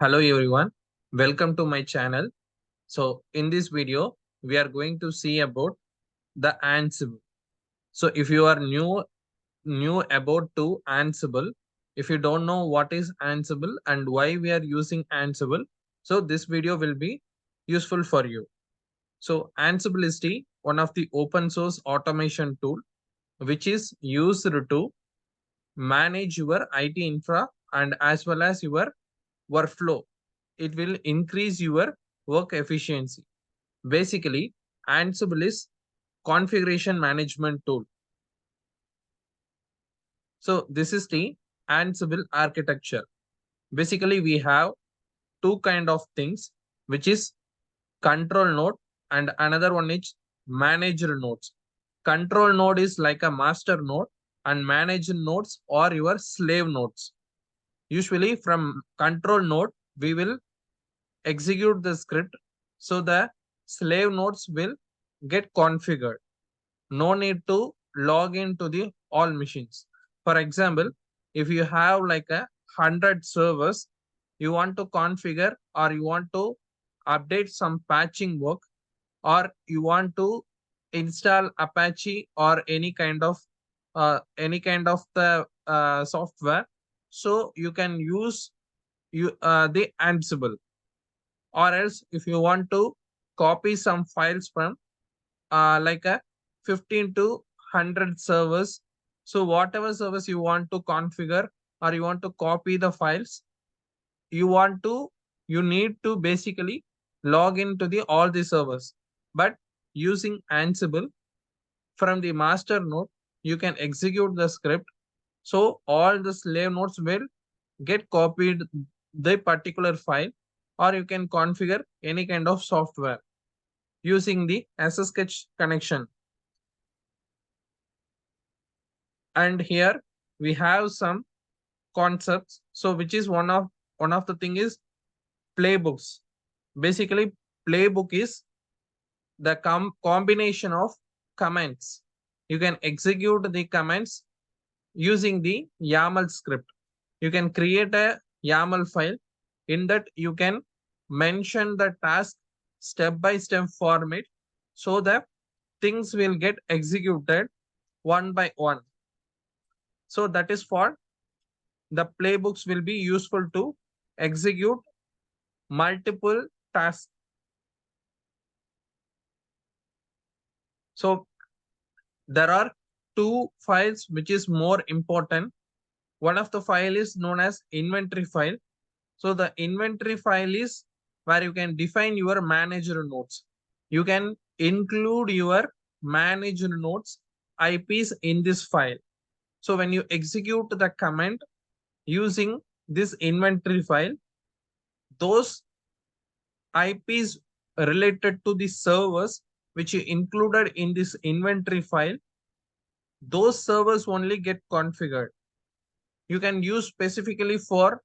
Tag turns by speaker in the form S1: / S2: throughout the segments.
S1: Hello everyone, welcome to my channel. So in this video, we are going to see about the Ansible. So if you are new about to Ansible, if you don't know what is Ansible and why we are using Ansible, so this video will be useful for you. So Ansible is one of the open source automation tool which is used to manage your IT infra and as well as your workflow. It will increase your work efficiency. Basically, Ansible is configuration management tool. So this is the Ansible architecture. Basically, we have two kind of things, which is control node and another one is manager nodes. Control node is like a master node and manager nodes are your slave nodes. Usually from control node, we will execute the script so the slave nodes will get configured. No need to log into the all machines. For example, if you have like 100 servers, you want to configure or you want to update some patching work or you want to install Apache or any kind of the software, so you can use the Ansible. Or else if you want to copy some files from like a 15 to 100 servers, so whatever servers you want to configure or you want to copy the files, you need to basically log into the all the servers. But using Ansible from the master node, you can execute the script, so all the slave nodes will get copied the particular file, or you can configure any kind of software using the SSH connection. And here we have some concepts. So which is one of the thing is playbooks. Basically, playbook is the combination of commands. You can execute the commands using the YAML script. You can create a YAML file. In that you can mention the task step by step format, so that things will get executed one by one. So that is for the playbooks will be useful to execute multiple tasks. So there are two files which is more important. One of the file is known as inventory file. So the inventory file is where you can define your manager nodes. You can include your manager nodes IPs in this file. So when you execute the command using this inventory file, those IPs related to the servers which you included in this inventory file, those servers only get configured. You can use specifically for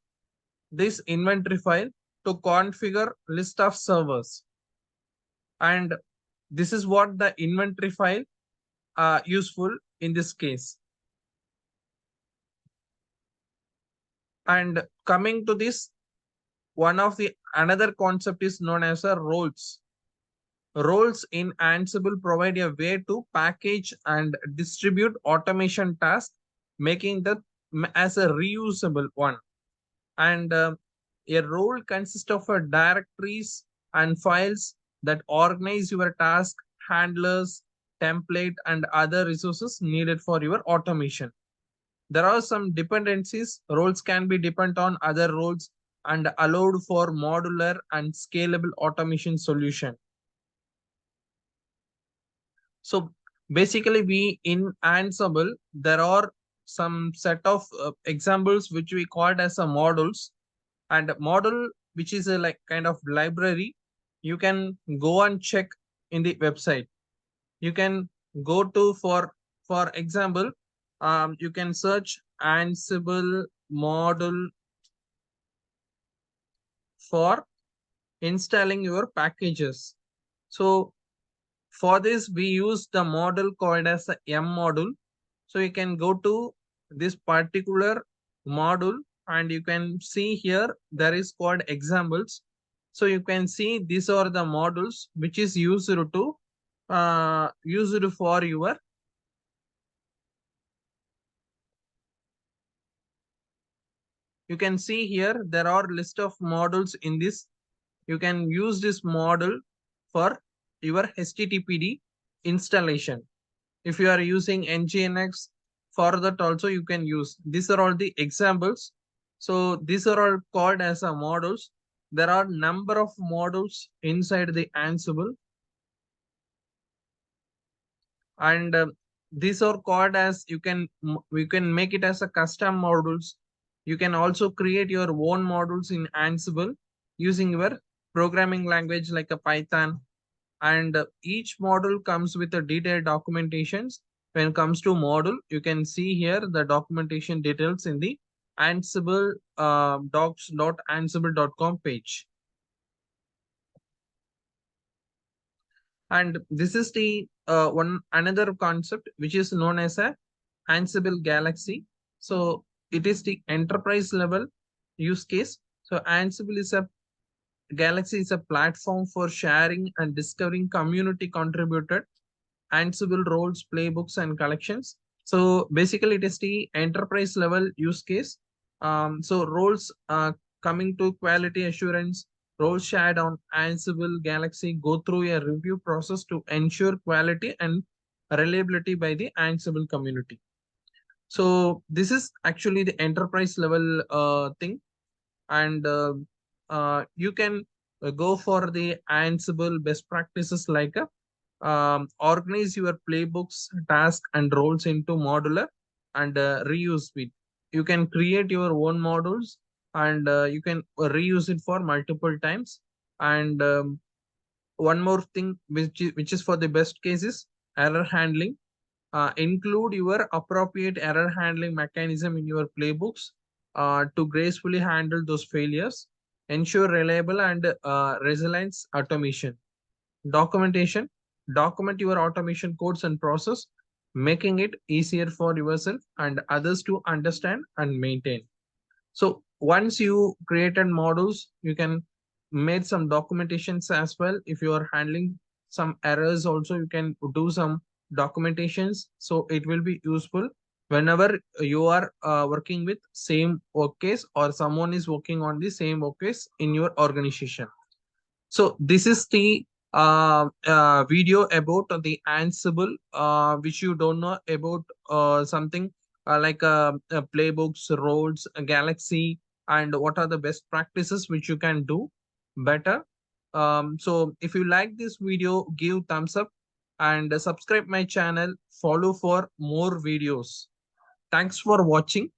S1: this inventory file to configure list of servers. And this is what the inventory file useful in this case. And coming to this, one of the another concept is known as a roles. Roles in Ansible provide a way to package and distribute automation tasks, making that as a reusable one. And a role consists of directories and files that organize your task, handlers, template, and other resources needed for your automation. There are some dependencies. Roles can be dependent on other roles and allowed for modular and scalable automation solution. So basically, we in Ansible, there are some set of examples which we called as a modules. And model, which is a like kind of library, you can go and check in the website. You can go to for example, you can search Ansible model for installing your packages. So for this, we use the model called as a M module. So you can go to this particular module and you can see here there is called examples. So you can see these are the models which is used to used for your, you can see here there are list of models in this. You can use this model for your HTTPD installation. If you are using nginx, for that also you can use. These are all the examples. So these are all called as a models. There are number of models inside the Ansible, and these are called as, you can make it as a custom models. You can also create your own models in Ansible using your programming language like a Python, and each model comes with a detailed documentations. When it comes to model, you can see here the documentation details in the Ansible docs.ansible.com page. And this is the one another concept which is known as a Ansible Galaxy. So it is the enterprise level use case. So Ansible is a Galaxy is a platform for sharing and discovering community contributed Ansible roles, playbooks, and collections. So basically, it is the enterprise level use case. So roles coming to quality assurance, roles shared on Ansible Galaxy go through a review process to ensure quality and reliability by the Ansible community. So this is actually the enterprise level thing, and you can go for the Ansible best practices like organize your playbooks, tasks, and roles into modular and reuse it. You can create your own modules, and you can reuse it for multiple times. And one more thing, which is for the best cases, error handling. Include your appropriate error handling mechanism in your playbooks to gracefully handle those failures. Ensure reliable and resilience automation. Documentation. Document your automation codes and process, making it easier for yourself and others to understand and maintain. So once you created models, you can make some documentations as well. If you are handling some errors also, you can do some documentations. So it will be useful whenever you are working with same work case, or someone is working on the same work case in your organization. So this is the video about the Ansible, which you don't know about something like playbooks, roles, Galaxy, and what are the best practices which you can do better. So if you like this video, give thumbs up and subscribe my channel. Follow for more videos. Thanks for watching.